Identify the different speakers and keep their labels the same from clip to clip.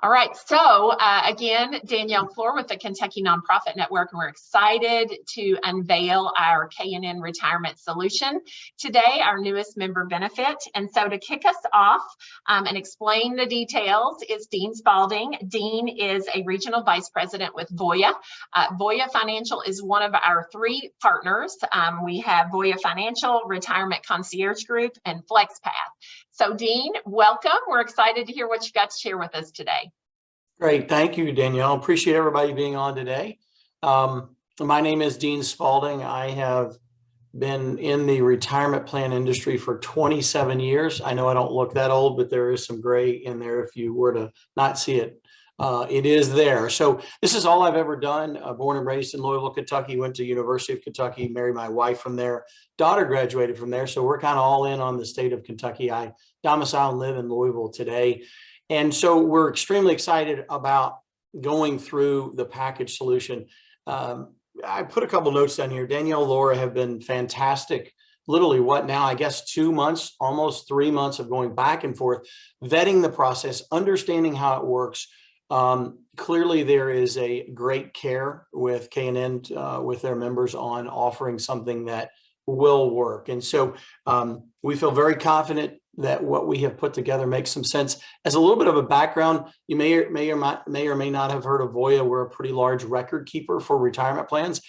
Speaker 1: All right, so again, Danielle Floor with the Kentucky Nonprofit Network, and we're excited to unveil our KNN Retirement Solution today, our newest member benefit. And so to kick us off and explain the details is Dean Spalding. Dean is a Regional Vice President with Voya. Voya Financial is one of our three partners. We have Voya Financial, Retirement Concierge Group, and FlexPath. So Dean, welcome. We're excited to hear what you got to share with us today.
Speaker 2: Great. Thank you, Danielle. Appreciate everybody being on today. My name is Dean Spalding. I have been in the retirement plan industry for 27 years. I know I don't look that old, but there is some gray in there if you were to not see it. It is there. So this is all I've ever done. Born and raised in Louisville, Kentucky, went to University of Kentucky, married my wife from there. Daughter graduated from there. So we're kind of all in on the state of Kentucky. I domicile and live in Louisville today. And so we're extremely excited about going through the package solution. I put a couple notes down here. Danielle, Laura have been fantastic. Literally what now, I guess 2 months, almost 3 months of going back and forth, vetting the process, understanding how it works. Clearly there is a great care with KNN, with their members on offering something that will work. And so we feel very confident that what we have put together makes some sense. As a little bit of a background, you may or may not have heard of Voya. We're a pretty large record keeper for retirement plans.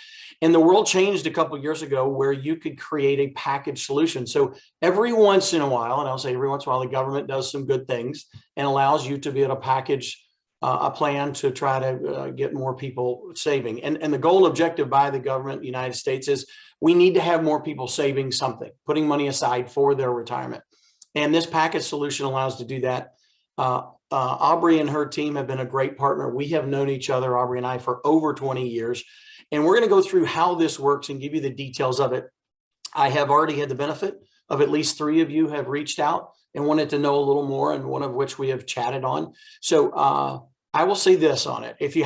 Speaker 2: And the world changed a couple of years ago where you could create a package solution. So every once in a while, and I'll say every once in a while, the government does some good things and allows you to be able to package a plan to try to get more people saving. And the goal objective by the government, the United States, is we need to have more people saving something, putting money aside for their retirement. And this package solution allows to do that. Aubrey and her team have been a great partner. We have known each other, Aubrey and I, for over 20 years. And we're going to go through how this works and give you the details of it. I have already had the benefit of at least 3 of you have reached out and wanted to know a little more, and one of which we have chatted on. So I will say this on it. If you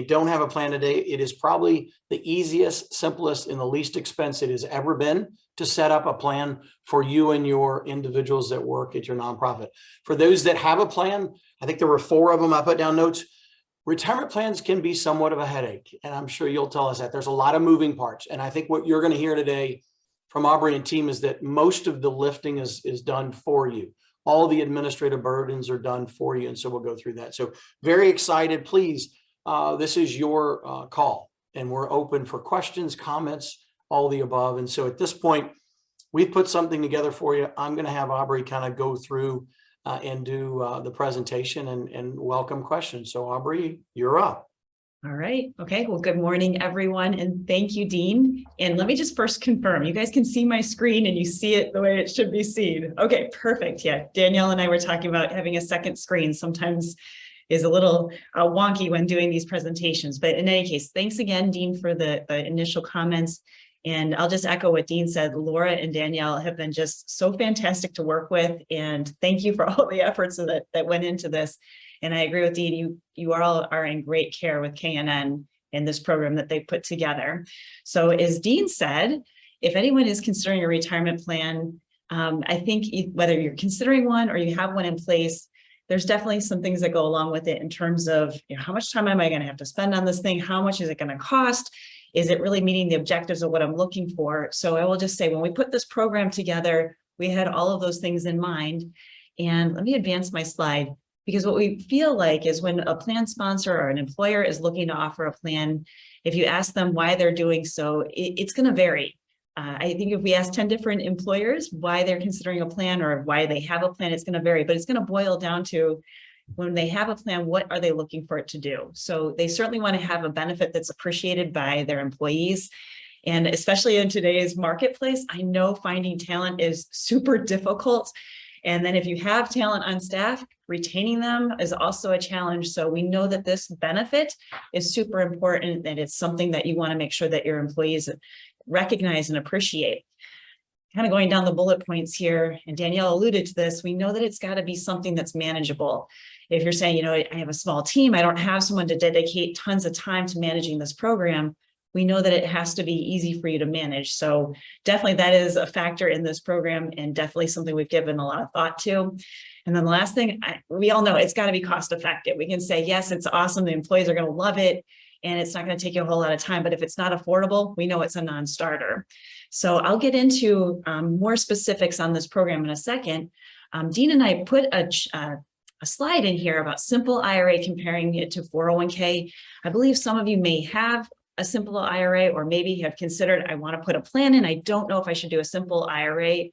Speaker 2: don't have a plan today, it is probably the easiest, simplest, and the least expense it has ever been to set up a plan for you and your individuals that work at your nonprofit. For those that have a plan, I think there were 4 of them. I put down notes. Retirement plans can be somewhat of a headache, and I'm sure you'll tell us that. There's a lot of moving parts. And I think what you're going to hear today from Aubrey and team is that most of the lifting is done for you. All the administrative burdens are done for you. And so we'll go through that. So very excited. Please, this is your call, and we're open for questions, comments, all the above. And so at this point, we've put something together for you. I'm going to have Aubrey kind of go through and do the presentation and welcome questions. So Aubrey, you're up.
Speaker 3: All right. Okay. Well, good morning, everyone. And thank you, Dean. And let me just first confirm, you guys can see my screen and you see it the way it should be seen. Okay, perfect. Yeah. Danielle and I were talking about having a second screen sometimes is a little wonky when doing these presentations. But in any case, thanks again, Dean, for the initial comments. And I'll just echo what Dean said. Laura and Danielle have been just so fantastic to work with. And thank you for all the efforts that went into this. And I agree with Dean, you all are in great care with KNN in this program that they put together. So as Dean said, if anyone is considering a retirement plan, I think whether you're considering one or you have one in place, there's definitely some things that go along with it in terms of, how much time am I going to have to spend on this thing? How much is it going to cost? Is it really meeting the objectives of what I'm looking for? So I will just say, when we put this program together, we had all of those things in mind. And let me advance my slide. Because what we feel like is when a plan sponsor or an employer is looking to offer a plan, if you ask them why they're doing so, it's going to vary. I think if we ask 10 different employers why they're considering a plan or why they have a plan, it's going to vary, but it's going to boil down to when they have a plan, what are they looking for it to do? So they certainly want to have a benefit that's appreciated by their employees. And especially in today's marketplace, I know finding talent is super difficult. And then if you have talent on staff, retaining them is also a challenge. So we know that this benefit is super important, and it's something that you want to make sure that your employees recognize and appreciate. Kind of going down the bullet points here, and Danielle alluded to this, we know that it's got to be something that's manageable. If you're saying, I have a small team, I don't have someone to dedicate tons of time to managing this program, we know that it has to be easy for you to manage. So definitely that is a factor in this program, and definitely something we've given a lot of thought to. And then the last thing, we all know it's got to be cost effective. We can say, yes, it's awesome, the employees are going to love it, and it's not going to take you a whole lot of time. But if it's not affordable, we know it's a non-starter. So I'll get into more specifics on this program in a second. Dean and I put a slide in here about simple IRA, comparing it to 401k. I believe some of you may have a simple IRA, or maybe have considered, I want to put a plan in. I don't know if I should do a simple IRA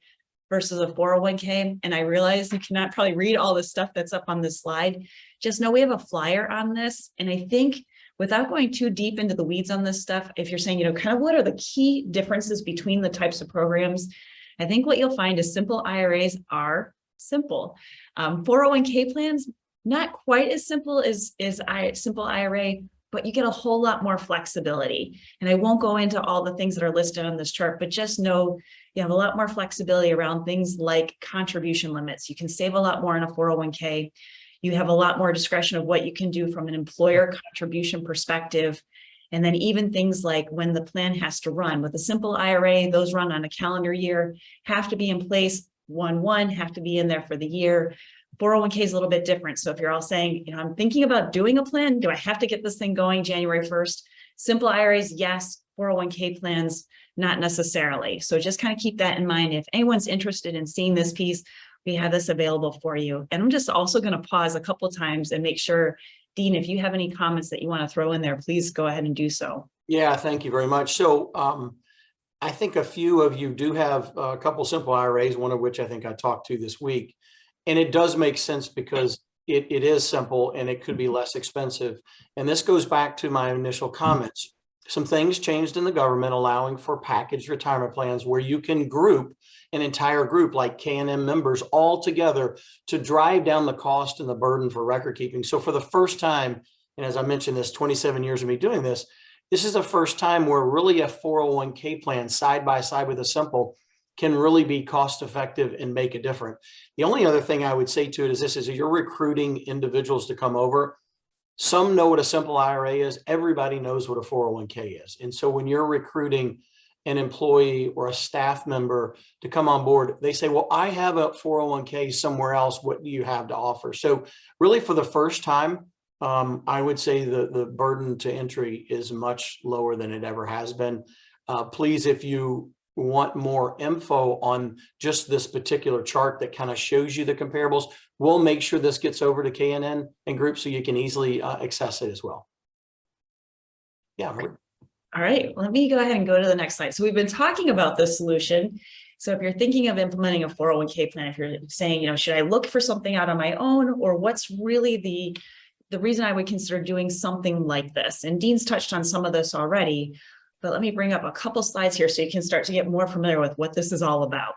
Speaker 3: versus a 401k. And I realize you cannot probably read all the stuff that's up on this slide. Just know we have a flyer on this. And I think, without going too deep into the weeds on this stuff, if you're saying, kind of what are the key differences between the types of programs, I think what you'll find is simple IRAs are simple. 401k plans, not quite as simple as simple IRA, but you get a whole lot more flexibility. And I won't go into all the things that are listed on this chart, but just know you have a lot more flexibility around things like contribution limits. You can save a lot more in a 401k. You have a lot more discretion of what you can do from an employer contribution perspective. And then even things like when the plan has to run. With a simple IRA, those run on a calendar year, have to be in place 1/1, have to be in there for the year. 401k is a little bit different. So if you're all saying, I'm thinking about doing a plan, do I have to get this thing going January 1st? Simple IRAs, yes. 401k plans, not necessarily. So just kind of keep that in mind. If anyone's interested in seeing this piece, we have this available for you. And I'm just also going to pause a couple of times and make sure, Dean, if you have any comments that you want to throw in there, please go ahead and do so.
Speaker 2: Yeah, thank you very much. So I think a few of you do have a couple simple IRAs, one of which I think I talked to this week. And it does make sense because it is simple and it could be less expensive. And this goes back to my initial comments. Some things changed in the government allowing for packaged retirement plans where you can group an entire group like KNN members all together to drive down the cost and the burden for record keeping. So for the first time, and as I mentioned, this 27 years of me doing this, this is the first time where really a 401k plan side by side with a simple can really be cost effective and make a difference. The only other thing I would say to it is this: is you're recruiting individuals to come over. Some know what a simple IRA is. Everybody knows what a 401k is. And so when you're recruiting an employee or a staff member to come on board, they say, well, I have a 401k somewhere else. What do you have to offer? So really for the first time, I would say the burden to entry is much lower than it ever has been. Please, if you want more info on just this particular chart that kind of shows you the comparables, we'll make sure this gets over to KNN and group so you can easily access it as well. Yeah.
Speaker 3: All right, let me go ahead and go to the next slide. So we've been talking about this solution. So if you're thinking of implementing a 401k plan, if you're saying, should I look for something out on my own, or what's really the reason I would consider doing something like this? And Dean's touched on some of this already, but let me bring up a couple slides here so you can start to get more familiar with what this is all about.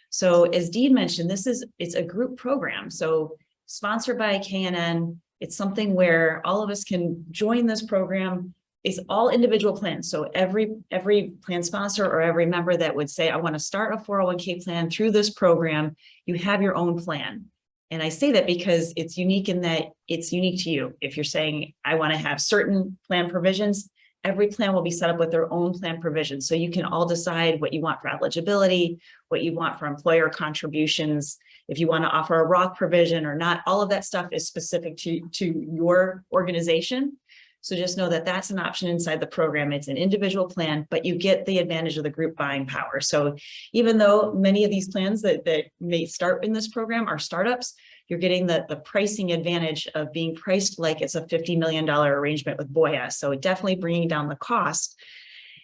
Speaker 3: So as Dean mentioned, it's a group program. So sponsored by KNN, it's something where all of us can join this program. It's all individual plans. So every plan sponsor or every member that would say, I want to start a 401k plan through this program, you have your own plan. And I say that because it's unique in that it's unique to you. If you're saying, I want to have certain plan provisions, every plan will be set up with their own plan provisions. So you can all decide what you want for eligibility, what you want for employer contributions, if you want to offer a Roth provision or not. All of that stuff is specific to your organization. So just know that that's an option inside the program. It's an individual plan, but you get the advantage of the group buying power. So even though many of these plans that may start in this program are startups, you're getting the pricing advantage of being priced like it's a $50 million arrangement with Voya. So definitely bringing down the cost.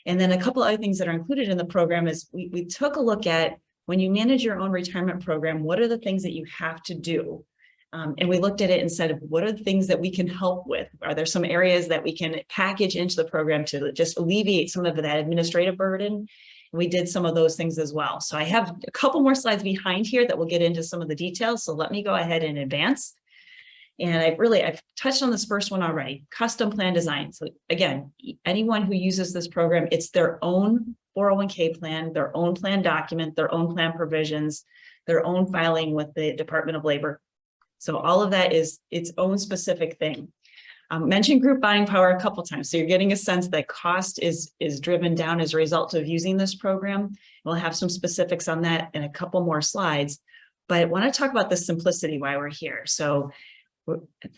Speaker 3: And then a couple other things that are included in the program is we took a look at, when you manage your own retirement program, what are the things that you have to do? And we looked at it and said, what are the things that we can help with? Are there some areas that we can package into the program to just alleviate some of that administrative burden? We did some of those things as well. So I have a couple more slides behind here that will get into some of the details. So let me go ahead and advance. And I've touched on this first one already, custom plan design. So again, anyone who uses this program, it's their own 401k plan, their own plan document, their own plan provisions, their own filing with the Department of Labor. So all of that is its own specific thing. Mentioned group buying power a couple times. So you're getting a sense that cost is driven down as a result of using this program. We'll have some specifics on that in a couple more slides, but I want to talk about the simplicity while we're here. So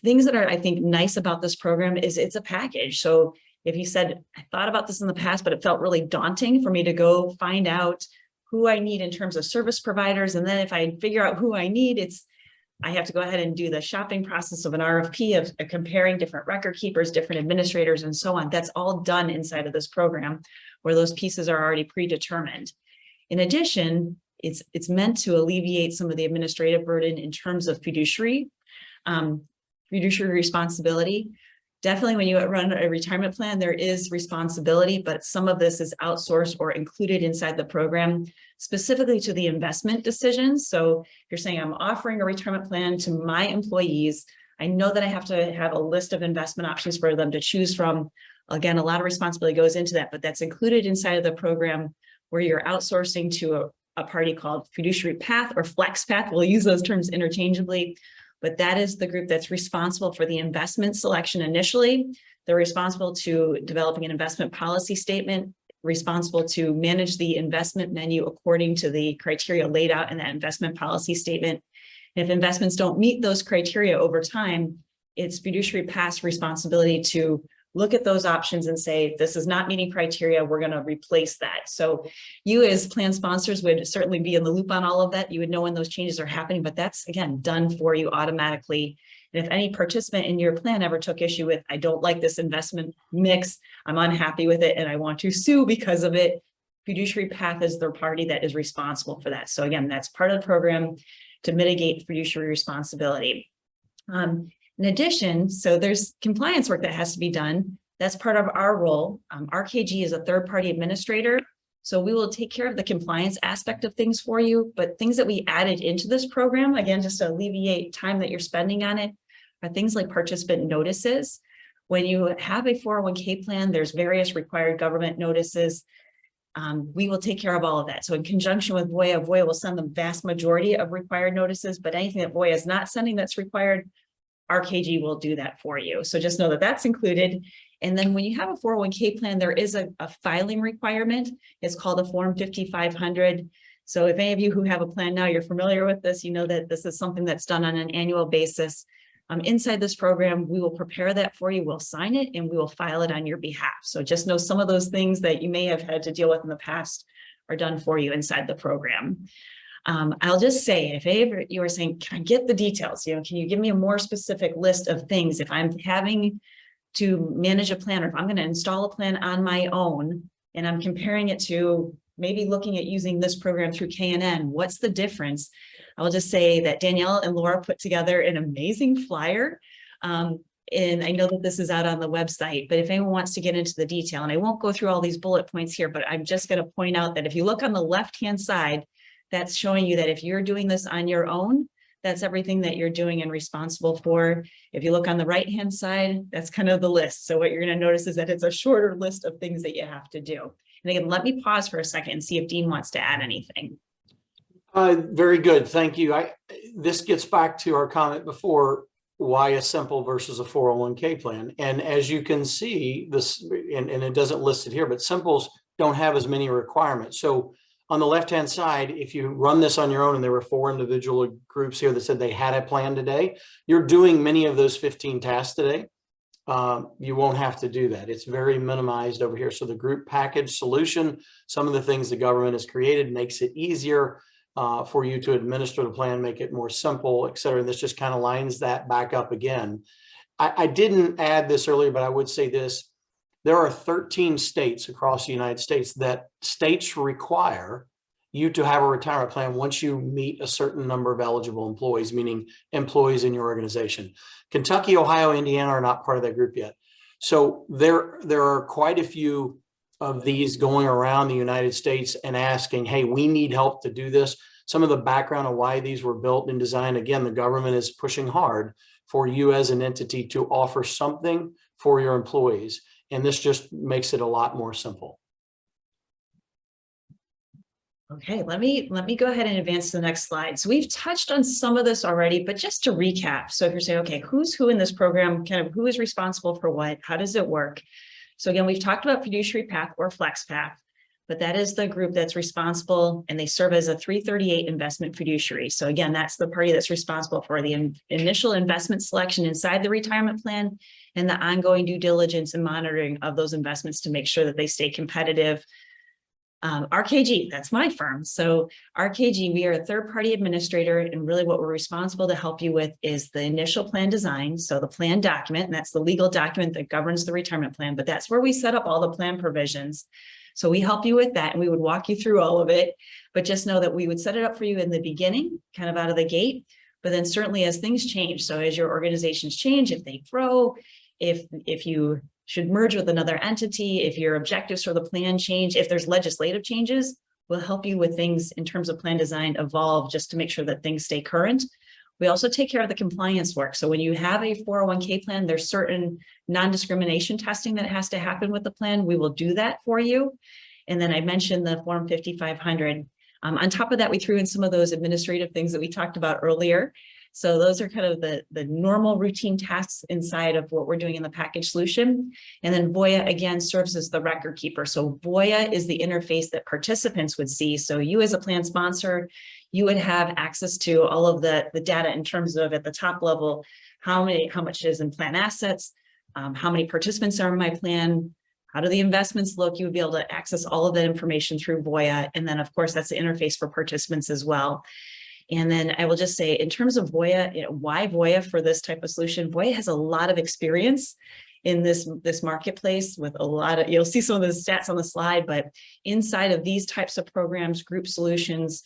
Speaker 3: things that are, I think, nice about this program is it's a package. So if you said, I thought about this in the past, but it felt really daunting for me to go find out who I need in terms of service providers. And then if I figure out who I need, I have to go ahead and do the shopping process of an RFP of comparing different record keepers, different administrators, and so on. That's all done inside of this program where those pieces are already predetermined. In addition, it's meant to alleviate some of the administrative burden in terms of fiduciary responsibility. Definitely when you run a retirement plan, there is responsibility, but some of this is outsourced or included inside the program, specifically to the investment decisions. So if you're saying I'm offering a retirement plan to my employees, I know that I have to have a list of investment options for them to choose from. Again, a lot of responsibility goes into that, but that's included inside of the program where you're outsourcing to a party called Fiduciary Path or Flex Path. We'll use those terms interchangeably. But that is the group that's responsible for the investment selection initially. They're responsible to developing an investment policy statement, responsible to manage the investment menu according to the criteria laid out in that investment policy statement. And if investments don't meet those criteria over time, it's Fiduciary Path's responsibility to look at those options and say, this is not meeting criteria, we're going to replace that. So you as plan sponsors would certainly be in the loop on all of that. You would know when those changes are happening, but that's, again, done for you automatically. And if any participant in your plan ever took issue with, I don't like this investment mix, I'm unhappy with it, and I want to sue because of it, Fiduciary Path is the party that is responsible for that. So again, that's part of the program to mitigate fiduciary responsibility. In addition, so there's compliance work that has to be done. That's part of our role. RKG is a third-party administrator, so we will take care of the compliance aspect of things for you, but things that we added into this program, again, just to alleviate time that you're spending on it, are things like participant notices. When you have a 401k plan, there's various required government notices. We will take care of all of that. So in conjunction with Voya, Voya will send the vast majority of required notices, but anything that Voya is not sending that's required, RKG will do that for you. So just know that that's included. And then when you have a 401k plan, there is a filing requirement. It's called a Form 5500. So if any of you who have a plan now, you're familiar with this, you know that this is something that's done on an annual basis. Inside this program, we will prepare that for you. We'll sign it and we will file it on your behalf. So just know some of those things that you may have had to deal with in the past are done for you inside the program. I'll just say, if ever you are saying, can I get the details? Can you give me a more specific list of things if I'm having to manage a plan, or if I'm going to install a plan on my own and I'm comparing it to maybe looking at using this program through KNN, what's the difference? I'll just say that Danielle and Laura put together an amazing flyer. And I know that this is out on the website, but if anyone wants to get into the detail, and I won't go through all these bullet points here, but I'm just going to point out that if you look on the left-hand side, that's showing you that if you're doing this on your own, that's everything that you're doing and responsible for. If you look on the right-hand side, that's kind of the list. So what you're going to notice is that it's a shorter list of things that you have to do. And again, let me pause for a second and see if Dean wants to add anything.
Speaker 2: Very good. Thank you. This gets back to our comment before, why a simple versus a 401k plan. And as you can see, this, and it doesn't list it here, but simples don't have as many requirements. So on the left-hand side, if you run this on your own, and there were 4 individual groups here that said they had a plan today, you're doing many of those 15 tasks today. You won't have to do that. It's very minimized over here. So the group package solution, some of the things the government has created makes it easier for you to administer the plan, make it more simple, et cetera. And this just kind of lines that back up again. I didn't add this earlier, but I would say this. There are 13 states across the United States that states require you to have a retirement plan once you meet a certain number of eligible employees, meaning employees in your organization. Kentucky, Ohio, Indiana are not part of that group yet. So there are quite a few of these going around the United States and asking, hey, we need help to do this. Some of the background of why these were built and designed, again, the government is pushing hard for you as an entity to offer something for your employees. And this just makes it a lot more simple.
Speaker 3: Okay, let me go ahead and advance to the next slide. So we've touched on some of this already, but just to recap. So if you're saying, okay, who's who in this program, kind of who is responsible for what, how does it work? So again, we've talked about fiduciary path or flex path, but that is the group that's responsible, and they serve as a 338 investment fiduciary. So again, that's the party that's responsible for the initial investment selection inside the retirement plan and the ongoing due diligence and monitoring of those investments to make sure that they stay competitive. RKG, that's my firm. So RKG, we are a third-party administrator, and really what we're responsible to help you with is the initial plan design. So the plan document, and that's the legal document that governs the retirement plan, but that's where we set up all the plan provisions. So we help you with that, and we would walk you through all of it, but just know that we would set it up for you in the beginning, kind of out of the gate, but then certainly as things change. So as your organizations change, if they grow, if you should merge with another entity, if your objectives for the plan change, if there's legislative changes, we'll help you with things in terms of plan design evolve just to make sure that things stay current. We also take care of the compliance work. So when you have a 401k plan, there's certain non-discrimination testing that has to happen with the plan. We will do that for you. And then I mentioned the Form 5500. On top of that, we threw in some of those administrative things that we talked about earlier. So those are kind of the normal routine tasks inside of what we're doing in the package solution. And then Voya, again, serves as the record keeper. So Voya is the interface that participants would see. So you as a plan sponsor, you would have access to all of the data in terms of, at the top level, how much is in plan assets, how many participants are in my plan, how do the investments look. You would be able to access all of that information through Voya. And then, of course, that's the interface for participants as well. And then I will just say, in terms of Voya, why Voya for this type of solution? Voya has a lot of experience in this marketplace with a lot of, you'll see some of the stats on the slide, but inside of these types of programs, group solutions,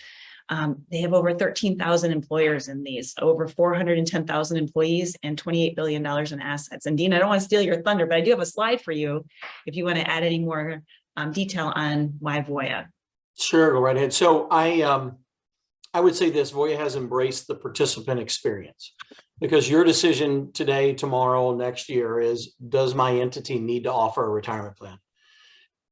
Speaker 3: they have over 13,000 employers in these, over 410,000 employees, and $28 billion in assets. And Dean, I don't want to steal your thunder, but I do have a slide for you if you want to add any more detail on why Voya.
Speaker 2: Sure, go right ahead. So I would say this: Voya has embraced the participant experience, because your decision today, tomorrow, next year is, does my entity need to offer a retirement plan?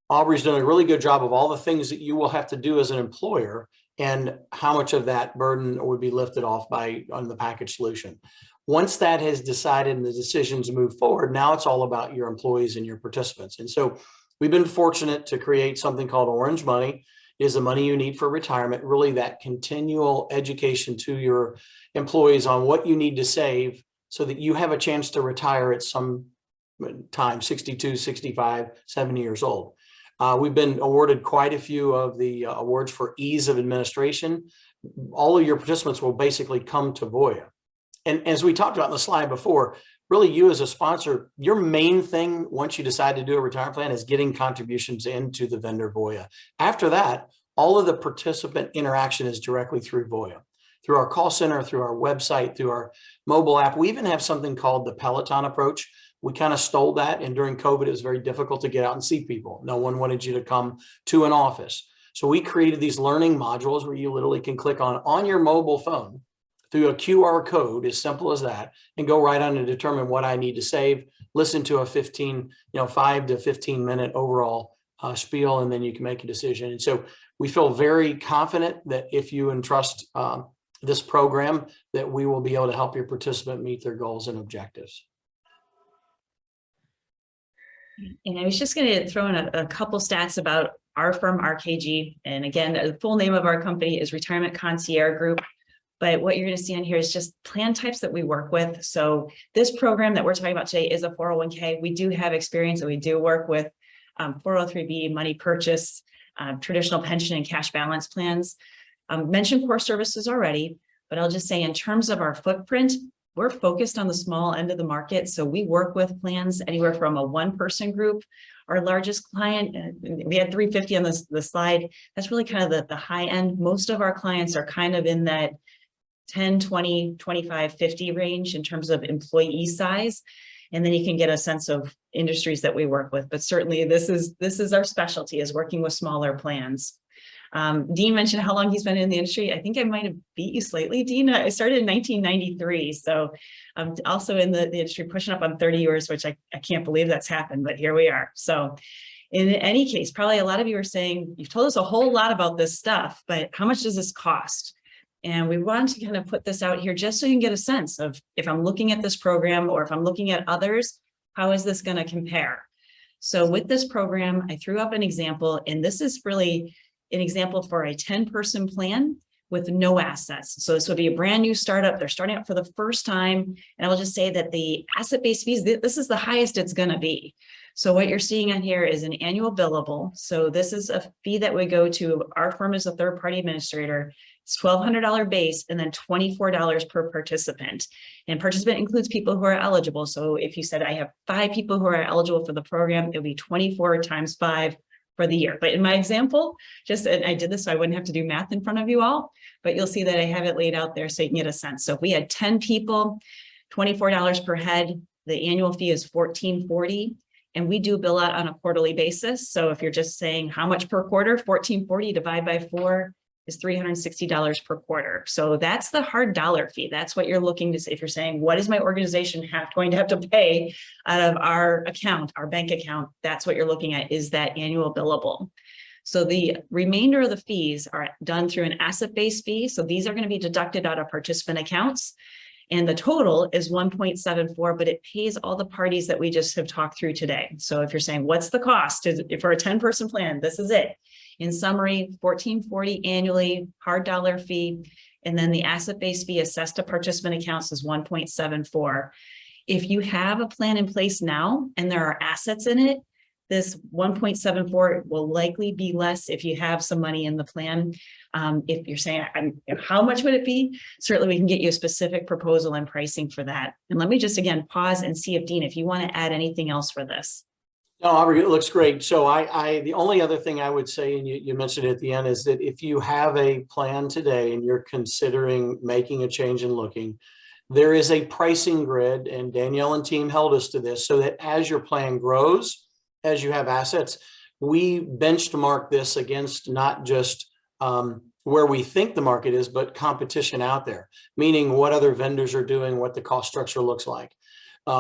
Speaker 2: Aubrey's done a really good job of all the things that you will have to do as an employer, and how much of that burden would be lifted off on the package solution. Once that has decided and the decisions move forward, now it's all about your employees and your participants. And so we've been fortunate to create something called Orange Money. Is the money you need for retirement, really that continual education to your employees on what you need to save so that you have a chance to retire at some time, 62, 65, 70 years old. We've been awarded quite a few of the awards for ease of administration. All of your participants will basically come to Voya. And as we talked about in the slide before, really you as a sponsor, your main thing once you decide to do a retirement plan is getting contributions into the vendor Voya. After that, all of the participant interaction is directly through Voya, through our call center, through our website, through our mobile app. We even have something called the Peloton approach. We kind of stole that, and during COVID, it was very difficult to get out and see people. No one wanted you to come to an office. So we created these learning modules where you literally can click on your mobile phone through a QR code, as simple as that, and go right on to determine what I need to save, listen to a 5 to 15 minute overall spiel, and then you can make a decision. And so we feel very confident that if you entrust this program, that we will be able to help your participant meet their goals and objectives.
Speaker 3: And I was just going to throw in a couple stats about our firm, RKG. And again, the full name of our company is Retirement Concierge Group. But what you're going to see on here is just plan types that we work with. So this program that we're talking about today is a 401k. We do have experience, and we do work with 403b, money purchase, traditional pension and cash balance plans. Mentioned core services already, but I'll just say in terms of our footprint, we're focused on the small end of the market. So we work with plans anywhere from a one-person group. Our largest client, we had 350 on the slide. That's really kind of the high end. Most of our clients are kind of in that 10, 20, 25, 50 range in terms of employee size. And then you can get a sense of industries that we work with. But certainly this is our specialty, is working with smaller plans. Dean mentioned how long he's been in the industry. I think I might have beat you slightly, Dean. I started in 1993. So I'm also in the industry pushing up on 30 years, which I can't believe that's happened, but here we are. So, In any case, probably a lot of you are saying, you've told us a whole lot about this stuff, but how much does this cost? And we want to kind of put this out here just so you can get a sense of, if I'm looking at this program or if I'm looking at others, how is this going to compare? So with this program, I threw up an example, and this is really an example for a 10-person plan with no assets. So this would be a brand new startup. They're starting up for the first time. And I will just say that the asset-based fees, this is the highest it's going to be. So what you're seeing on here is an annual billable. So this is a fee that would go to our firm as a third-party administrator. It's $1,200 base and then $24 per participant. And participant includes people who are eligible. So if you said I have 5 people who are eligible for the program, it would be 24 times 5 for the year. But in my example, and I did this so I wouldn't have to do math in front of you all, but you'll see that I have it laid out there so you can get a sense. So if we had 10 people, $24 per head, the annual fee is $1,440. And we do bill out on a quarterly basis. So if you're just saying how much per quarter, $1,440 divided by 4 is $360 per quarter. So that's the hard dollar fee. That's what you're looking to see. If you're saying, what is my organization going to have to pay out of our account, our bank account, that's what you're looking at, is that annual billable. So the remainder of the fees are done through an asset-based fee. So these are going to be deducted out of participant accounts. And the total is 1.74, but it pays all the parties that we just have talked through today. So if you're saying, what's the cost for a 10-person plan? This is it. In summary, $1,440 annually, hard dollar fee, and then the asset-based fee assessed to participant accounts is 1.74. If you have a plan in place now and there are assets in it, this 1.74 will likely be less if you have some money in the plan. If you're saying, how much would it be? Certainly we can get you a specific proposal and pricing for that. And let me just again pause and see if Dean, if you want to add anything else for this.
Speaker 2: No, Aubrey, it looks great. So the only other thing I would say, and you mentioned it at the end, is that if you have a plan today and you're considering making a change and looking, there is a pricing grid, and Danielle and team held us to this, so that as your plan grows, as you have assets, we benchmark this against not just where we think the market is, but competition out there, meaning what other vendors are doing, what the cost structure looks like.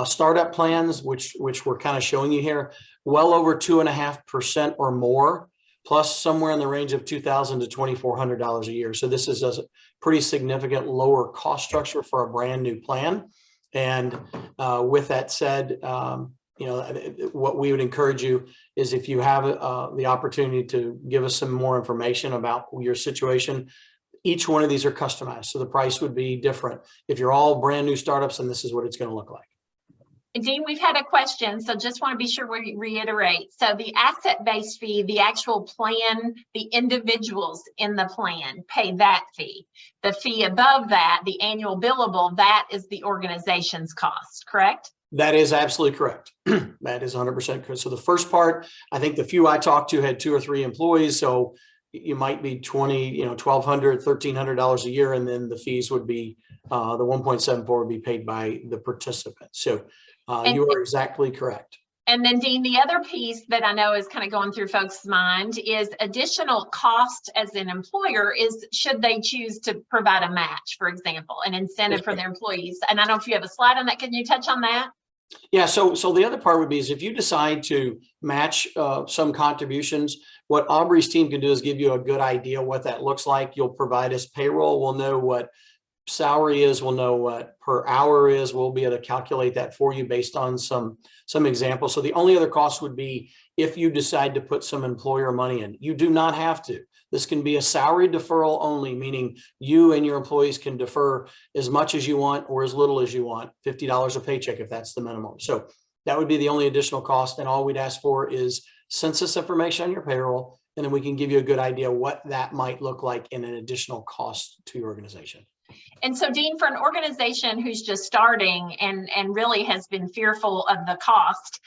Speaker 2: Startup plans, which we're kind of showing you here, well over 2.5% or more, plus somewhere in the range of $2,000 to $2,400 a year. So this is a pretty significant lower cost structure for a brand new plan. And with that said, what we would encourage you is, if you have the opportunity to give us some more information about your situation. Each one of these are customized, so the price would be different if you're all brand new startups, and this is what it's going to look like.
Speaker 1: Dean, we've had a question, so just want to be sure we reiterate. So the asset-based fee, the actual plan, the individuals in the plan pay that fee. The fee above that, the annual billable, that is the organization's cost, correct?
Speaker 2: That is absolutely correct. That is 100% correct. So the first part, I think the few I talked to had 2 or 3 employees, so you might be $1,200, $1,300 a year, and then the fees would be the 1.74 would be paid by the participant. So you are exactly correct.
Speaker 1: And then Dean, the other piece that I know is kind of going through folks' mind is additional cost as an employer is, should they choose to provide a match, for example, an incentive for their employees. And I don't know if you have a slide on that. Can you touch on that?
Speaker 2: Yeah, so the other part would be, is if you decide to match some contributions, what Aubrey's team can do is give you a good idea what that looks like. You'll provide us payroll. We'll know what salary is. We'll know what per hour is. We'll be able to calculate that for you based on some examples. So the only other cost would be if you decide to put some employer money in. You do not have to. This can be a salary deferral only, meaning you and your employees can defer as much as you want or as little as you want, $50 a paycheck if that's the minimum. So that would be the only additional cost. And all we'd ask for is census information on your payroll, and then we can give you a good idea what that might look like in an additional cost to your organization.
Speaker 1: And so, Dean, for an organization who's just starting and really has been fearful of the cost,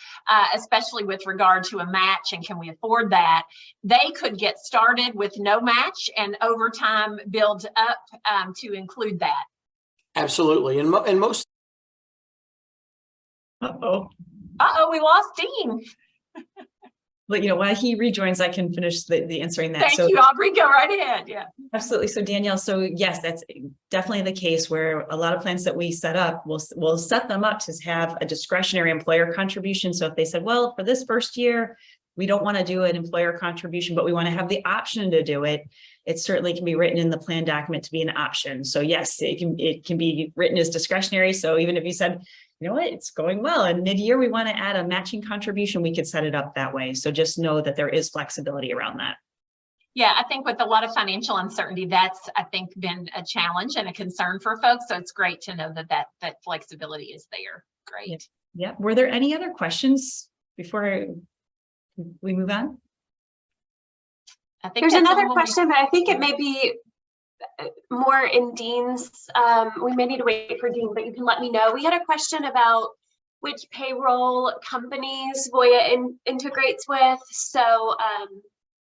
Speaker 1: especially with regard to a match and can we afford that, they could get started with no match and over time build up to include that.
Speaker 2: Absolutely. And most.
Speaker 1: We lost Dean.
Speaker 3: But while he rejoins, I can finish the answering that.
Speaker 1: Thank you, Aubrey. Go right ahead. Yeah,
Speaker 3: absolutely. So Danielle, so yes, that's definitely the case where a lot of plans that we set up, we'll set them up to have a discretionary employer contribution. So if they said, well, for this first year, we don't want to do an employer contribution, but we want to have the option to do it, it certainly can be written in the plan document to be an option. So yes, it can be written as discretionary. So even if you said, you know what, it's going well, and mid-year we want to add a matching contribution, we could set it up that way. So just know that there is flexibility around that.
Speaker 1: Yeah, I think with a lot of financial uncertainty, that's, I think, been a challenge and a concern for folks. So it's great to know that flexibility is there. Great.
Speaker 3: Yeah. Were there any other questions before we move on?
Speaker 1: I think
Speaker 4: there's another question, but I think it may be more in Dean's. We may need to wait for Dean, but you can let me know. We had a question about which payroll companies Voya integrates with. So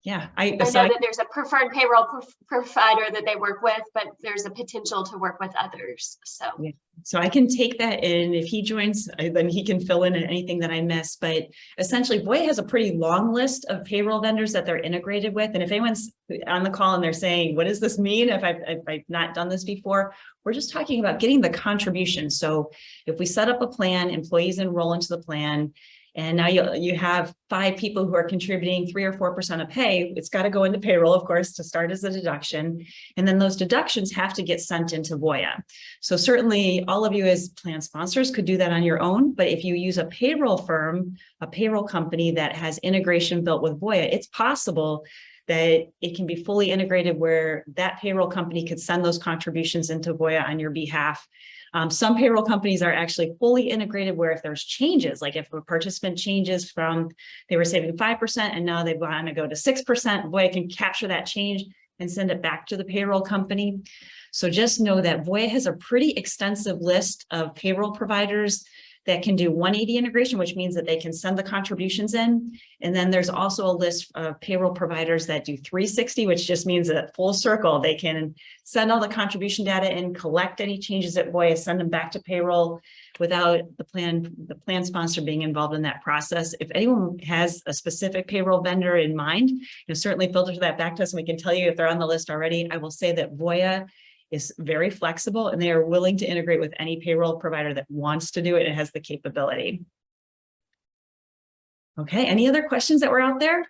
Speaker 3: yeah,
Speaker 4: I know that there's a preferred payroll provider that they work with, but there's a potential to work with others. So,
Speaker 3: yeah. So I can take that in. If he joins, then he can fill in anything that I miss. But essentially, Voya has a pretty long list of payroll vendors that they're integrated with. And if anyone's on the call and they're saying, what does this mean if I've not done this before? We're just talking about getting the contribution. So if we set up a plan, employees enroll into the plan, and now you have 5 people who are contributing 3 or 4% of pay. It's got to go into payroll, of course, to start as a deduction. And then those deductions have to get sent into Voya. So certainly all of you as plan sponsors could do that on your own. But if you use a payroll firm, a payroll company that has integration built with Voya, it's possible that it can be fully integrated where that payroll company could send those contributions into Voya on your behalf. Some payroll companies are actually fully integrated where if there's changes, like if a participant changes from, they were saving 5% and now they want to go to 6%, Voya can capture that change and send it back to the payroll company. So just know that Voya has a pretty extensive list of payroll providers that can do 180 integration, which means that they can send the contributions in. And then there's also a list of payroll providers that do 360, which just means that full circle, they can send all the contribution data in, collect any changes at Voya, send them back to payroll without the plan sponsor being involved in that process. If anyone has a specific payroll vendor in mind, certainly filter that back to us and we can tell you if they're on the list already. I will say that Voya is very flexible and they are willing to integrate with any payroll provider that wants to do it and has the capability. Okay, any other questions that were out there?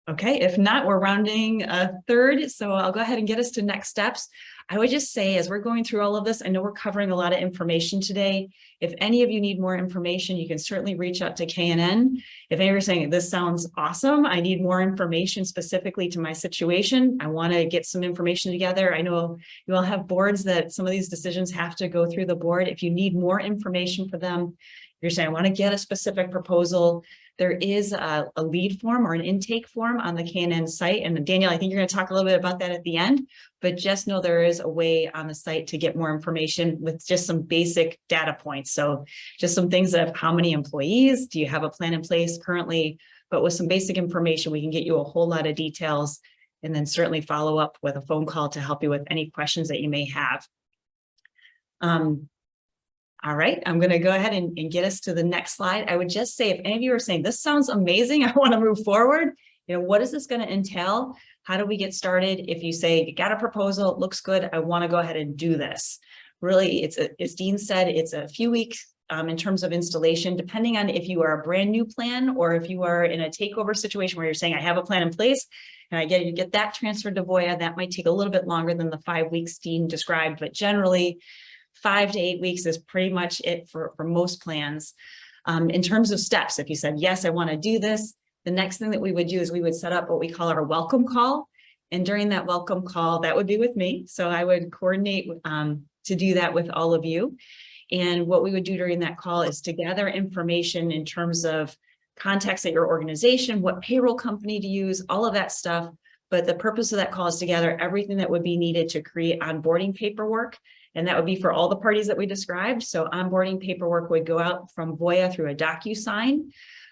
Speaker 3: Okay, if not, we're rounding a third. So I'll go ahead and get us to next steps. I would just say, as we're going through all of this, I know we're covering a lot of information today. If any of you need more information, you can certainly reach out to KNN. If any of you are saying, this sounds awesome, I need more information specifically to my situation, I want to get some information together. I know you all have boards that some of these decisions have to go through the board. If you need more information for them, you're saying, I want to get a specific proposal, there is a lead form or an intake form on the KNN site. And Danielle, I think you're going to talk a little bit about that at the end, but just know there is a way on the site to get more information with just some basic data points. So just some things of how many employees, do you have a plan in place currently, but with some basic information, we can get you a whole lot of details and then certainly follow up with a phone call to help you with any questions that you may have. All right, I'm going to go ahead and get us to the next slide. I would just say, if any of you are saying, this sounds amazing, I want to move forward, what is this going to entail? How do we get started? If you say, you got a proposal, it looks good, I want to go ahead and do this. Really, as Dean said, it's a few weeks in terms of installation, depending on if you are a brand new plan or if you are in a takeover situation where you're saying, I have a plan in place and I get that transferred to Voya. That might take a little bit longer than the 5 weeks Dean described, but generally 5 to 8 weeks is pretty much it for most plans. In terms of steps, if you said, yes, I want to do this, the next thing that we would do is we would set up what we call our welcome call. And during that welcome call, that would be with me. So I would coordinate to do that with all of you. And what we would do during that call is to gather information in terms of contacts at your organization, what payroll company to use, all of that stuff. But the purpose of that call is to gather everything that would be needed to create onboarding paperwork. And that would be for all the parties that we described. So onboarding paperwork would go out from Voya through a DocuSign.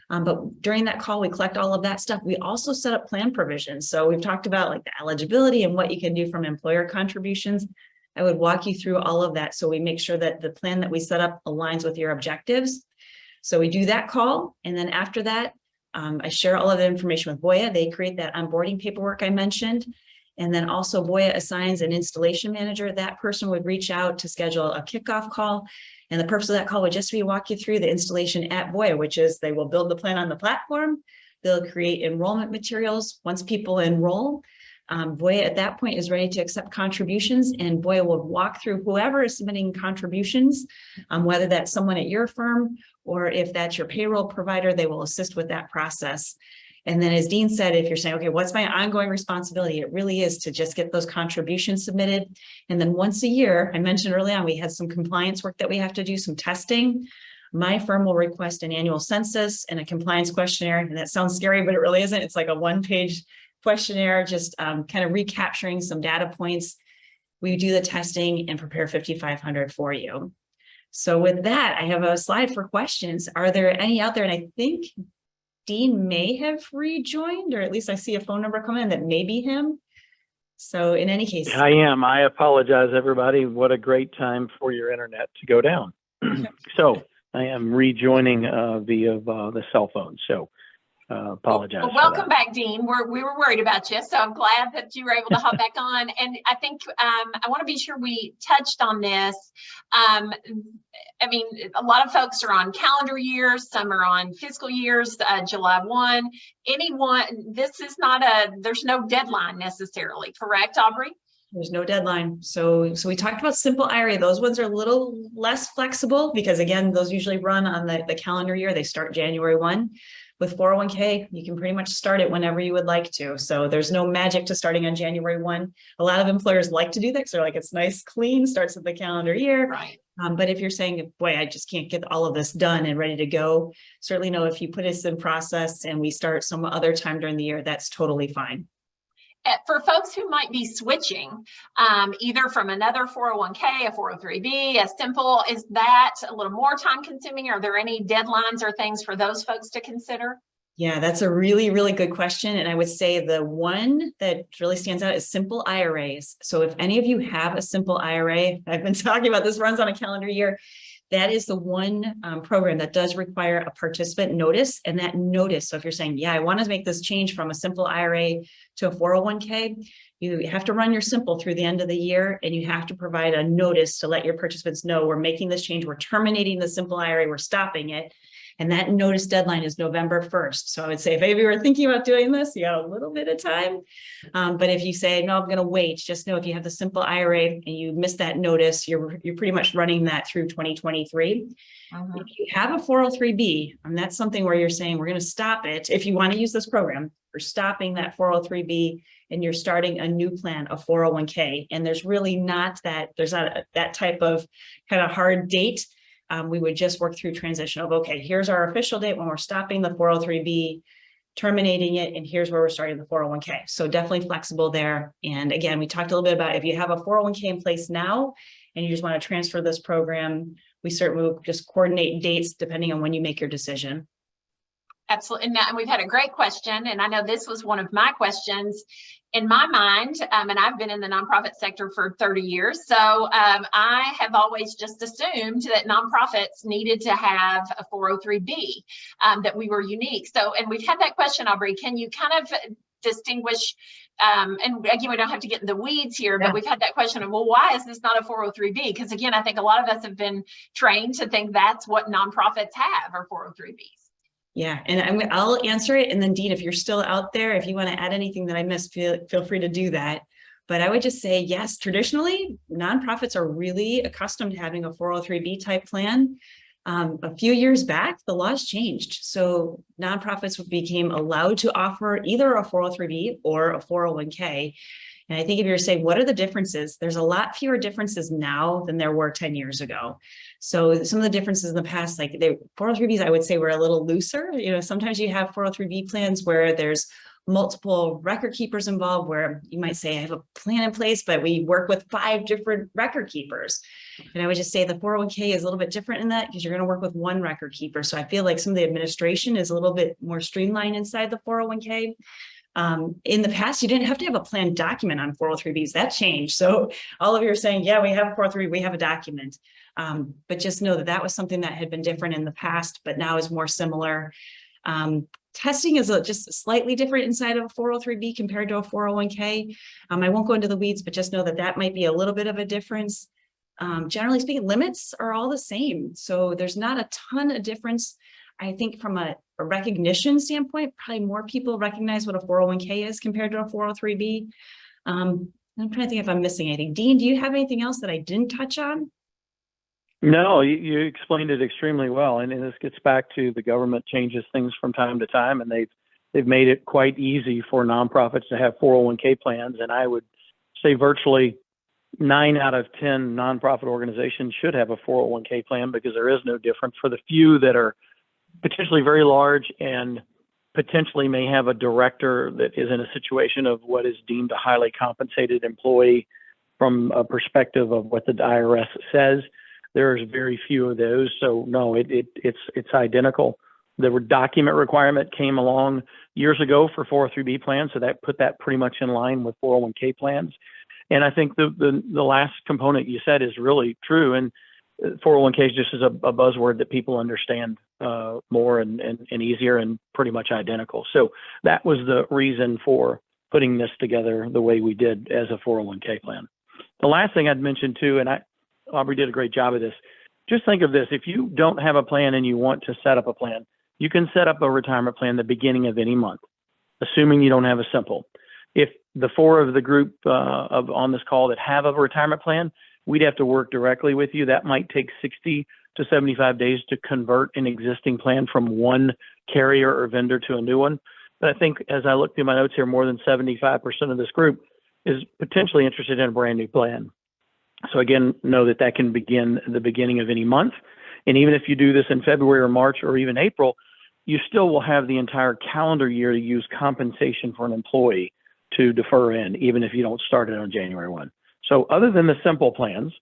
Speaker 3: But during that call, we collect all of that stuff. We also set up plan provisions. So we've talked about like the eligibility and what you can do from employer contributions. I would walk you through all of that. So we make sure that the plan that we set up aligns with your objectives. So we do that call. And then after that, I share all of the information with Voya. They create that onboarding paperwork I mentioned. And then also Voya assigns an installation manager. That person would reach out to schedule a kickoff call. And the purpose of that call would just be to walk you through the installation at Voya, which is they will build the plan on the platform. They'll create enrollment materials. Once people enroll, Voya at that point is ready to accept contributions, and Voya will walk through whoever is submitting contributions, whether that's someone at your firm or if that's your payroll provider, they will assist with that process. And then as Dean said, if you're saying, okay, what's my ongoing responsibility? It really is to just get those contributions submitted. And then once a year, I mentioned early on, we had some compliance work that we have to do, some testing. My firm will request an annual census and a compliance questionnaire. And that sounds scary, but it really isn't. It's like a one-page questionnaire, just kind of recapturing some data points. We do the testing and prepare 5,500 for you. So with that, I have a slide for questions. Are there any out there? And I think Dean may have rejoined, or at least I see a phone number come in that may be him. So in any case.
Speaker 5: I am. I apologize, everybody. What a great time for your internet to go down. So I am rejoining via the cell phone. So apologize.
Speaker 1: Well, welcome back, Dean. We were worried about you, so I'm glad that you were able to hop back on. And I think I want to be sure we touched on this. I mean, a lot of folks are on calendar years, some are on fiscal years, July 1. This is not there's no deadline necessarily, correct, Aubrey?
Speaker 3: There's no deadline. So we talked about simple IRA. Those ones are a little less flexible because, again, those usually run on the calendar year. They start January 1. With 401k, you can pretty much start it whenever you would like to. So there's no magic to starting on January 1. A lot of employers like to do that because they're like, it's nice, clean, starts at the calendar year.
Speaker 1: Right.
Speaker 3: But if you're saying, boy, I just can't get all of this done and ready to go, certainly know if you put us in process and we start some other time during the year, that's totally fine.
Speaker 1: For folks who might be switching, either from another 401k, a 403b, a simple, is that a little more time consuming? Are there any deadlines or things for those folks to consider?
Speaker 3: Yeah, that's a really, really good question. And I would say the one that really stands out is simple IRAs. So if any of you have a simple IRA, I've been talking about this, runs on a calendar year. That is the one program that does require a participant notice. And that notice, so if you're saying, yeah, I want to make this change from a simple IRA to a 401k, you have to run your simple through the end of the year, and you have to provide a notice to let your participants know we're making this change, we're terminating the simple IRA, we're stopping it. And that notice deadline is November 1st. So I would say if any of you are thinking about doing this, you got a little bit of time. But if you say, no, I'm going to wait, just know if you have the simple IRA and you miss that notice, you're pretty much running that through 2023. If you have a 403B, and that's something where you're saying we're going to stop it. If you want to use this program, you're stopping that 403B and you're starting a new plan, a 401k. And there's really not that type of kind of hard date. We would just work through transition of, okay, here's our official date when we're stopping the 403B, terminating it, and here's where we're starting the 401k. So definitely flexible there. And again, we talked a little bit about if you have a 401k in place now and you just want to transfer this program, we certainly will just coordinate dates depending on when you make your decision.
Speaker 1: Absolutely. And we've had a great question. And I know this was one of my questions in my mind. And I've been in the nonprofit sector for 30 years. So I have always just assumed that nonprofits needed to have a 403B, that we were unique. So, and we've had that question, Aubrey, can you kind of distinguish, and again, we don't have to get in the weeds here, but we've had that question of, well, why is this not a 403B? Because again, I think a lot of us have been trained to think that's what nonprofits have, are 403Bs.
Speaker 3: Yeah, and I'll answer it. And then Dean, if you're still out there, if you want to add anything that I missed, feel free to do that. But I would just say, yes, traditionally, nonprofits are really accustomed to having a 403B type plan. A few years back, the laws changed. So nonprofits became allowed to offer either a 403B or a 401k. And I think if you're saying, what are the differences? There's a lot fewer differences now than there were 10 years ago. So some of the differences in the past, like 403Bs, I would say were a little looser. You know, sometimes you have 403B plans where there's multiple record keepers involved, where you might say, I have a plan in place, but we work with 5 different record keepers. And I would just say the 401k is a little bit different in that because you're going to work with one record keeper. So I feel like some of the administration is a little bit more streamlined inside the 401k. In the past, you didn't have to have a plan document on 403Bs. That changed. So all of you are saying, yeah, we have a 403, we have a document. But just know that that was something that had been different in the past, but now is more similar. testing is just slightly different inside of a 403B compared to a 401k. I won't go into the weeds, but just know that that might be a little bit of a difference. Generally speaking, limits are all the same. So there's not a ton of difference. I think from a recognition standpoint, probably more people recognize what a 401k is compared to a 403B. I'm trying to think if I'm missing anything. Dean, do you have anything else that I didn't touch on?
Speaker 5: No, you explained it extremely well. And this gets back to the government changes things from time to time, and they've made it quite easy for nonprofits to have 401k plans. And I would say virtually 9 out of 10 nonprofit organizations should have a 401k plan, because there is no difference. For the few that are potentially very large and potentially may have a director that is in a situation of what is deemed a highly compensated employee from a perspective of what the IRS says, there's very few of those. So no, it's identical. The document requirement came along years ago for 403B plans, so that put that pretty much in line with 401k plans. And I think the last component you said is really true. And 401k just is a buzzword that people understand more and easier, and pretty much identical. So that was the reason for putting this together the way we did as a 401k plan. The last thing I'd mention too, and Aubrey did a great job of this, just think of this. If you don't have a plan and you want to set up a plan, you can set up a retirement plan the beginning of any month, assuming you don't have a simple. If the 4 of the group on this call that have a retirement plan, we'd have to work directly with you. That might take 60 to 75 days to convert an existing plan from one carrier or vendor to a new one. But I think as I look through my notes here, more than 75% of this group is potentially interested in a brand new plan. So again, know that that can begin the beginning of any month. And even if you do this in February or March or even April, you still will have the entire calendar year to use compensation for an employee to defer in, even if you don't start it on January 1. So other than the simple plans,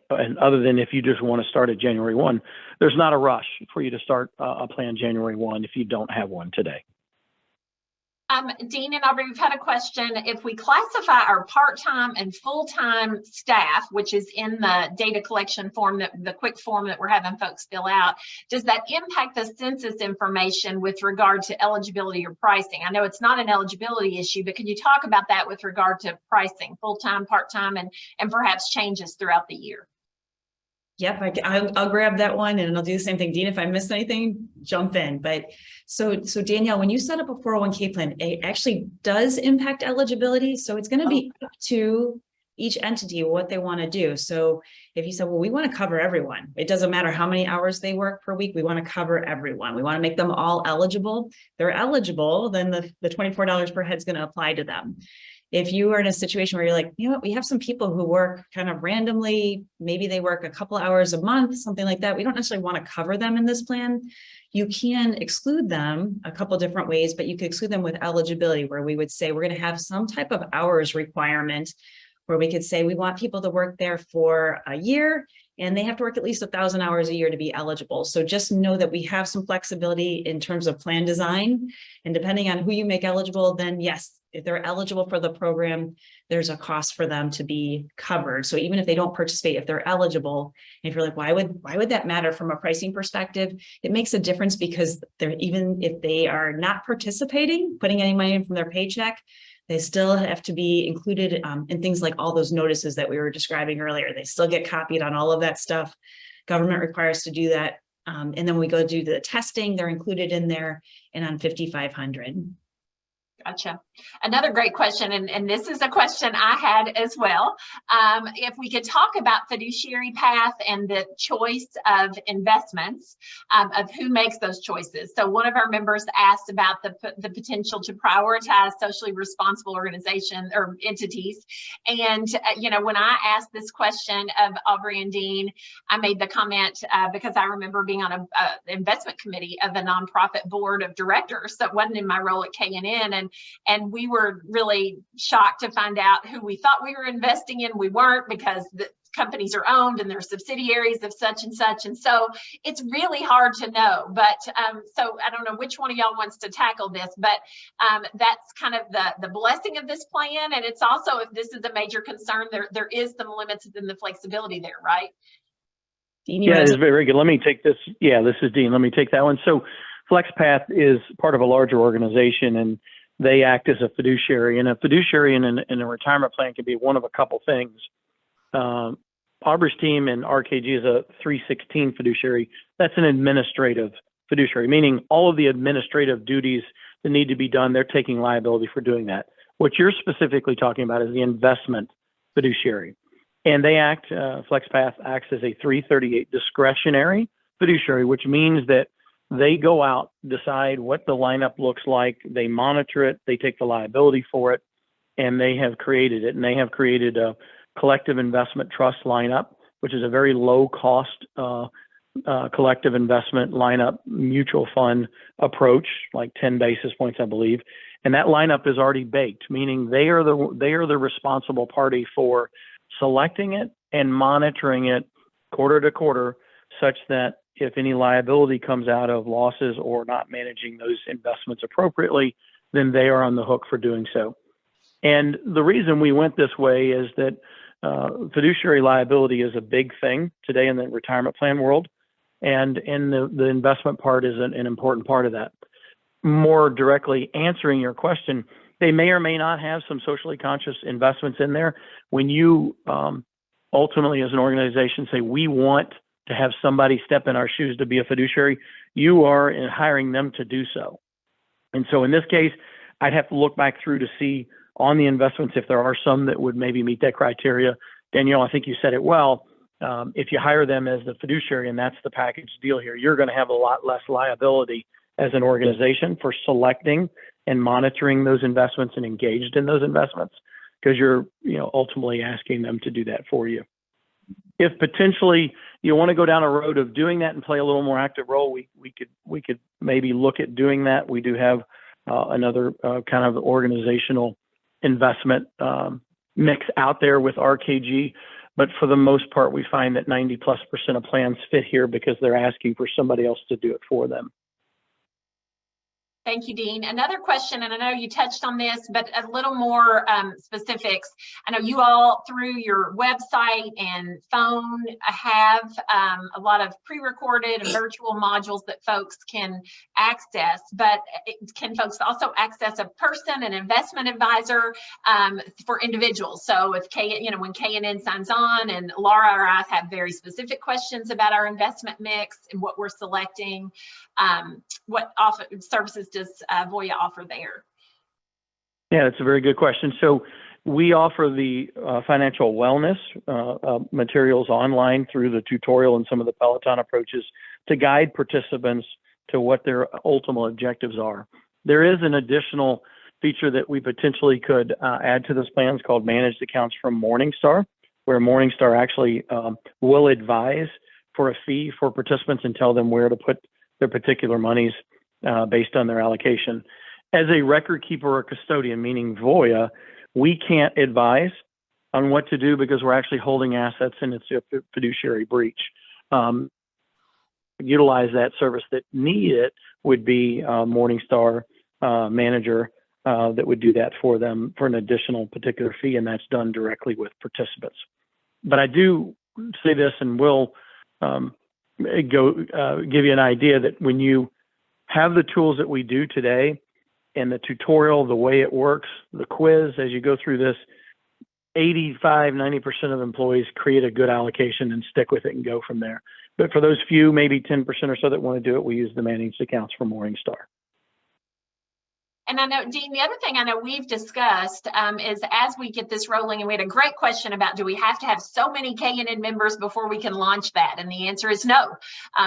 Speaker 5: and other than if you just want to start at January 1, there's not a rush for you to start a plan January 1 if you don't have one today.
Speaker 1: Dean and Aubrey, we've had a question. If we classify our part-time and full-time staff, which is in the data collection form, the quick form that we're having folks fill out, does that impact the census information with regard to eligibility or pricing? I know it's not an eligibility issue, but can you talk about that with regard to pricing, full-time, part-time, and perhaps changes throughout the year?
Speaker 3: Yep, I'll grab that one, and I'll do the same thing. Dean, if I missed anything, jump in. But so Danielle, when you set up a 401k plan, it actually does impact eligibility. So it's going to be up to each entity what they want to do. So if you said, well, we want to cover everyone, it doesn't matter how many hours they work per week, we want to cover everyone. We want to make them all eligible. They're eligible, then the $24 per head is going to apply to them. If you are in a situation where you're like, you know what, we have some people who work kind of randomly, maybe they work a couple hours a month, something like that. We don't necessarily want to cover them in this plan. You can exclude them a couple different ways, but you could exclude them with eligibility, where we would say we're going to have some type of hours requirement, where we could say we want people to work there for a year and they have to work at least 1,000 hours a year to be eligible. So just know that we have some flexibility in terms of plan design, and depending on who you make eligible, then yes, if they're eligible for the program, there's a cost for them to be covered. So even if they don't participate, if they're eligible, if you're like, why would that matter from a pricing perspective? It makes a difference, because they're, even if they are not participating, putting any money in from their paycheck, they still have to be included in things like all those notices that we were describing earlier. They still get copied on all of that stuff. Government requires to do that. And then when we go do the testing, they're included in there, and on 5,500.
Speaker 1: Gotcha. Another great question, and this is a question I had as well. If we could talk about fiduciary path and the choice of investments, of who makes those choices. So one of our members asked about the potential to prioritize socially responsible organizations or entities. And, you know, when I asked this question of Aubrey and Dean, I made the comment because I remember being on an investment committee of a nonprofit board of directors. So it wasn't in my role at KNN. And we were really shocked to find out who we thought we were investing in. We weren't, because the companies are owned and they're subsidiaries of such and such. And so it's really hard to know. But so I don't know which one of y'all wants to tackle this, but that's kind of the blessing of this plan. And it's also, if this is a major concern, there is some limits in the flexibility there, right?
Speaker 3: Dean,
Speaker 5: yeah, it's very good. Let me take this. Yeah, this is Dean. Let me take that one. So FlexPath is part of a larger organization, and they act as a fiduciary. And a fiduciary in a retirement plan can be one of a couple things. Aubrey's team and RKG is a 316 fiduciary. That's an administrative fiduciary, meaning all of the administrative duties that need to be done, they're taking liability for doing that. What you're specifically talking about is the investment fiduciary. And they act, FlexPath acts as a 338 discretionary fiduciary, which means that they go out, decide what the lineup looks like, they monitor it, they take the liability for it, and they have created it. And they have created a collective investment trust lineup, which is a very low cost collective investment lineup mutual fund approach, like 10 basis points, I believe. And that lineup is already baked, meaning they are the responsible party for selecting it and monitoring it quarter to quarter, such that if any liability comes out of losses or not managing those investments appropriately, then they are on the hook for doing so. And the reason we went this way is that fiduciary liability is a big thing today in the retirement plan world, and the investment part is an important part of that. More directly answering your question, they may or may not have some socially conscious investments in there. When you ultimately, as an organization, say we want to have somebody step in our shoes to be a fiduciary, you are hiring them to do so. And so in this case, I'd have to look back through to see on the investments if there are some that would maybe meet that criteria. Danielle, I think you said it well. If you hire them as the fiduciary, and that's the package deal here, you're going to have a lot less liability as an organization for selecting and monitoring those investments and engaged in those investments, because you're ultimately asking them to do that for you. If potentially you want to go down a road of doing that and play a little more active role, we could maybe look at doing that. We do have another kind of organizational investment mix out there with RKG, but for the most part, we find that 90+% of plans fit here because they're asking for somebody else to do it for them.
Speaker 1: Thank you, Dean. Another question, and I know you touched on this, but a little more specifics. I know you all, through your website and phone, have a lot of pre-recorded and virtual modules that folks can access, but can folks also access a person, an investment advisor for individuals? So if when KNN signs on, and Laura or I have very specific questions about our investment mix and what we're selecting, what services does Voya offer there?
Speaker 5: Yeah, that's a very good question. So we offer the financial wellness materials online through the tutorial and some of the Peloton approaches to guide participants to what their ultimate objectives are. There is an additional feature that we potentially could add to this plan. It's called Managed Accounts from Morningstar, where Morningstar actually will advise for a fee for participants and tell them where to put their particular monies based on their allocation. As a record keeper or custodian, meaning Voya, we can't advise on what to do because we're actually holding assets and it's a fiduciary breach. Utilize that service that need it would be Morningstar manager that would do that for them for an additional particular fee, and that's done directly with participants. But I do say this, and will give you an idea that when you have the tools that we do today and the tutorial, the way it works, the quiz, as you go through this, 85–90% of employees create a good allocation and stick with it and go from there. But for those few, maybe 10% or so that want to do it, we use the managed accounts from Morningstar.
Speaker 1: And I know, Dean, the other thing I know we've discussed is as we get this rolling, and we had a great question about, do we have to have so many KNN members before we can launch that? And the answer is no.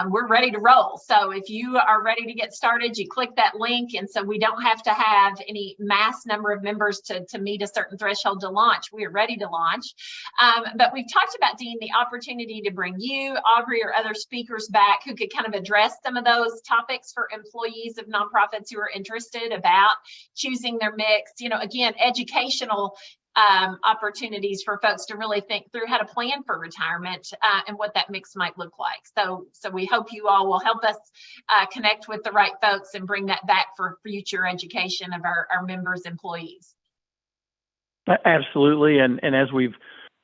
Speaker 1: We're ready to roll. So if you are ready to get started, you click that link. And so we don't have to have any mass number of members to meet a certain threshold to launch. We are ready to launch. But we've talked about, Dean, the opportunity to bring you, Aubrey, or other speakers back who could kind of address some of those topics for employees of nonprofits who are interested about choosing their mix, again, educational opportunities for folks to really think through how to plan for retirement and what that mix might look like. So we hope you all will help us connect with the right folks and bring that back for future education of our members' employees.
Speaker 5: Absolutely. And as we've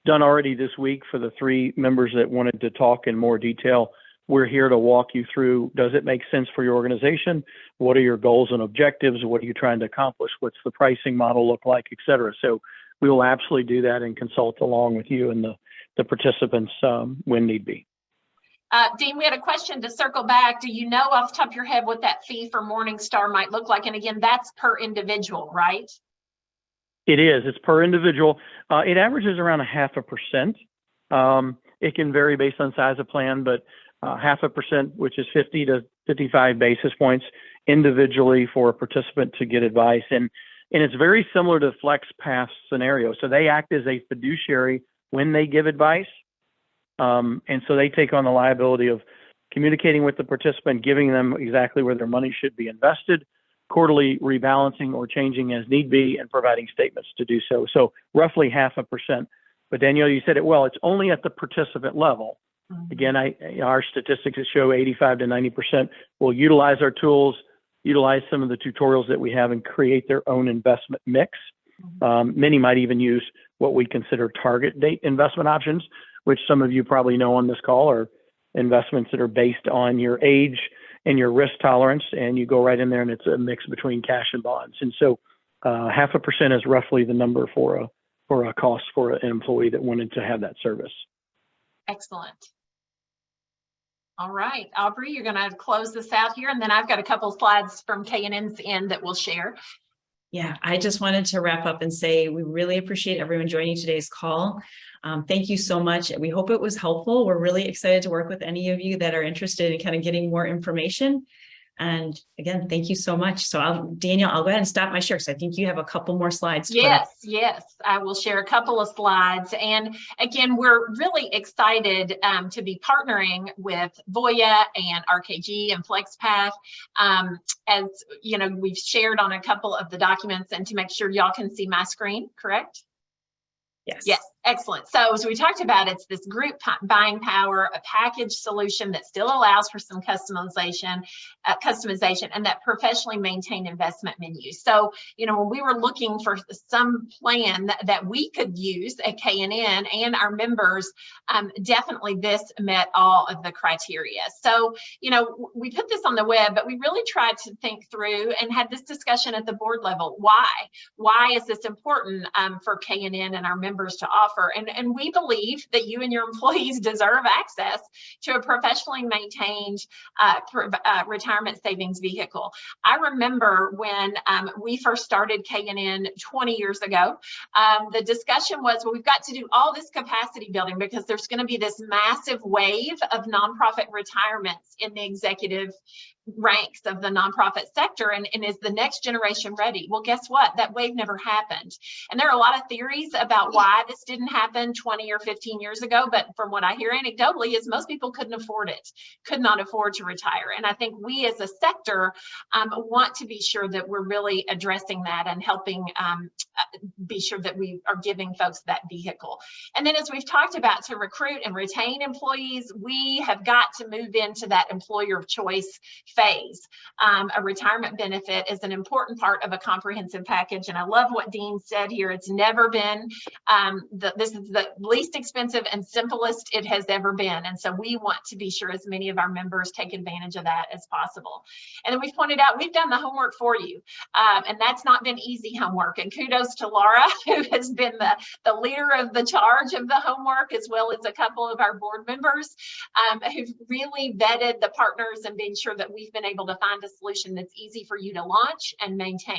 Speaker 5: done already this week for the 3 members that wanted to talk in more detail, we're here to walk you through, does it make sense for your organization? What are your goals and objectives? What are you trying to accomplish? What's the pricing model look like, et cetera? So we will absolutely do that and consult along with you and the participants when need be.
Speaker 1: Dean, we had a question to circle back. Do you know off the top of your head what that fee for Morningstar might look like? And again, that's per individual, right?
Speaker 5: It is. It's per individual. It averages around 0.5%. It can vary based on size of plan, but 0.5%, which is 50 to 55 basis points individually for a participant to get advice. And it's very similar to FlexPath scenario. So they act as a fiduciary when they give advice. And so they take on the liability of communicating with the participant, giving them exactly where their money should be invested, quarterly rebalancing or changing as need be, and providing statements to do so. So roughly 0.5%. But Danielle, you said it well, it's only at the participant level. Again, our statistics show 85 to 90% will utilize our tools, utilize some of the tutorials that we have, and create their own investment mix. Many might even use what we consider target date investment options, which some of you probably know on this call are investments that are based on your age and your risk tolerance, and you go right in there and it's a mix between cash and bonds. And so 0.5% is roughly the number for a cost for an employee that wanted to have that service.
Speaker 1: Excellent. All right, Aubrey, you're going to close this out here, and then I've got a couple of slides from KNN's end that we'll share.
Speaker 3: Yeah, I just wanted to wrap up and say we really appreciate everyone joining today's call. Thank you so much. We hope it was helpful. We're really excited to work with any of you that are interested in kind of getting more information. And again, thank you so much. So Danielle, I'll go ahead and stop my share because I think you have a couple more slides.
Speaker 1: Yes, I will share a couple of slides. And again, we're really excited to be partnering with Voya and RKG and FlexPath. As you know, we've shared on a couple of the documents, and to make sure y'all can see my screen, correct? Yes, excellent. So as we talked about, it's this group buying power, a package solution that still allows for some customization, and that professionally maintained investment menus. So, you know, when we were looking for some plan that we could use at KNN and our members, definitely this met all of the criteria. So, you know, we put this on the web, but we really tried to think through and had this discussion at the board level. Why is this important for KNN and our members to offer? And we believe that you and your employees deserve access to a professionally maintained retirement savings vehicle. I remember when we first started KNN 20 years ago, the discussion was, well, we've got to do all this capacity building because there's going to be this massive wave of nonprofit retirements in the executive ranks of the nonprofit sector, and is the next generation ready? Well, guess what? That wave never happened. And there are a lot of theories about why this didn't happen 20 or 15 years ago, but from what I hear anecdotally is most people couldn't afford it, could not afford to retire. And I think we as a sector want to be sure that we're really addressing that and helping be sure that we are giving folks that vehicle. And then as we've talked about, to recruit and retain employees, we have got to move into that employer of choice phase. A retirement benefit is an important part of a comprehensive package. And I love what Dean said here. It's never been, this is the least expensive and simplest it has ever been. And so we want to be sure as many of our members take advantage of that as possible. And then we've pointed out, we've done the homework for you. And that's not been easy homework. And kudos to Laura, who has been the leader of the charge of the homework, as well as a couple of our board members who've really vetted the partners and been sure that we've been able to find a solution that's easy for you to launch and maintain.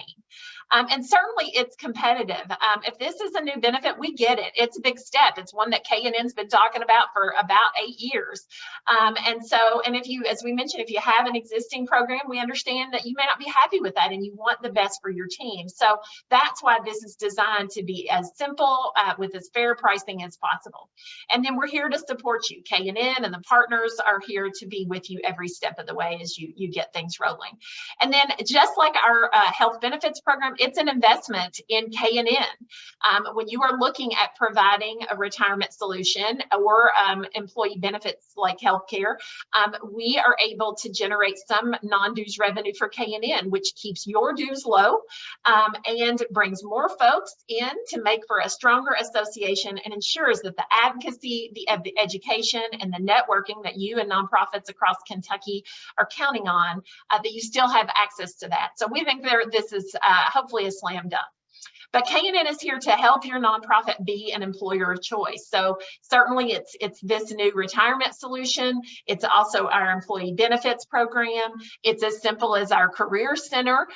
Speaker 1: And certainly it's competitive. If this is a new benefit, we get it. It's a big step. It's one that KNN's been talking about for about 8 years. And if you, as we mentioned, if you have an existing program, we understand that you may not be happy with that and you want the best for your team. So that's why this is designed to be as simple with as fair pricing as possible. And then we're here to support you. KNN and the partners are here to be with you every step of the way as you you get things rolling. And then just like our health benefits program, it's an investment in KNN. When you are looking at providing a retirement solution or employee benefits like healthcare, we are able to generate some non-dues revenue for KNN, which keeps your dues low and brings more folks in to make for a stronger association and ensures that the advocacy, the education, and the networking that you and nonprofits across Kentucky are counting on, that you still have access to that. So we think this is hopefully a slam dunk. But KNN is here to help your nonprofit be an employer of choice. So certainly it's this new retirement solution. It's also our employee benefits program. It's as simple as our career center,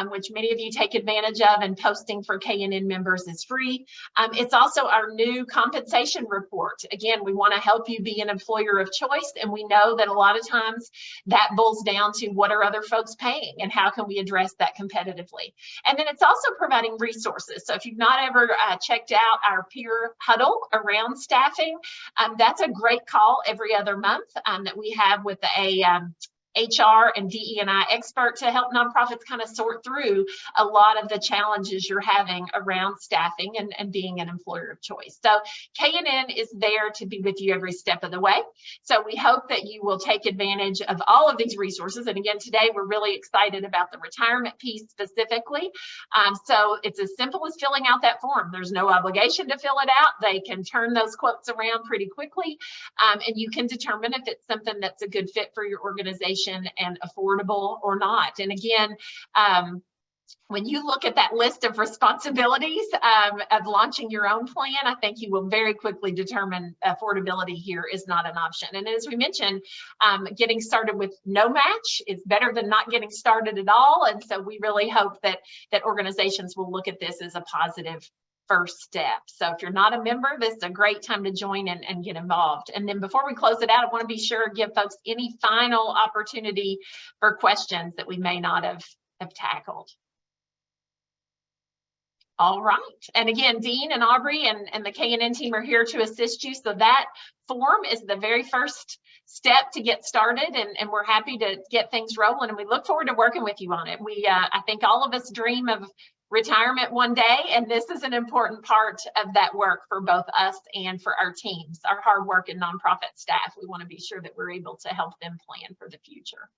Speaker 1: which many of you take advantage of, and posting for KNN members is free. It's also our new compensation report. Again, we want to help you be an employer of choice, and we know that a lot of times that boils down to what are other folks paying and how can we address that competitively. And then it's also providing resources. So if you've not ever checked out our peer huddle around staffing, that's a great call every other month that we have with a HR and DE&I expert to help nonprofits kind of sort through a lot of the challenges you're having around staffing and being an employer of choice. So KNN is there to be with you every step of the way. So we hope that you will take advantage of all of these resources. And again, today we're really excited about the retirement piece specifically. So it's as simple as filling out that form. There's no obligation to fill it out. They can turn those quotes around pretty quickly, and you can determine if it's something that's a good fit for your organization and affordable or not. And again, when you look at that list of responsibilities of launching your own plan, I think you will very quickly determine affordability here is not an option. And as we mentioned, getting started with no match is better than not getting started at all. And so we really hope that organizations will look at this as a positive first step. So if you're not a member, this is a great time to join and get involved. And then before we close it out, I want to be sure to give folks any final opportunity for questions that we may not have tackled. All right. And again, Dean and Aubrey and the KNN team are here to assist you. So that form is the very first step to get started, and we're happy to get things rolling, and we look forward to working with you on it. I think all of us dream of retirement one day, and this is an important part of that work for both us and for our teams, our hard work and nonprofit staff. We want to be sure that we're able to help them plan for the future.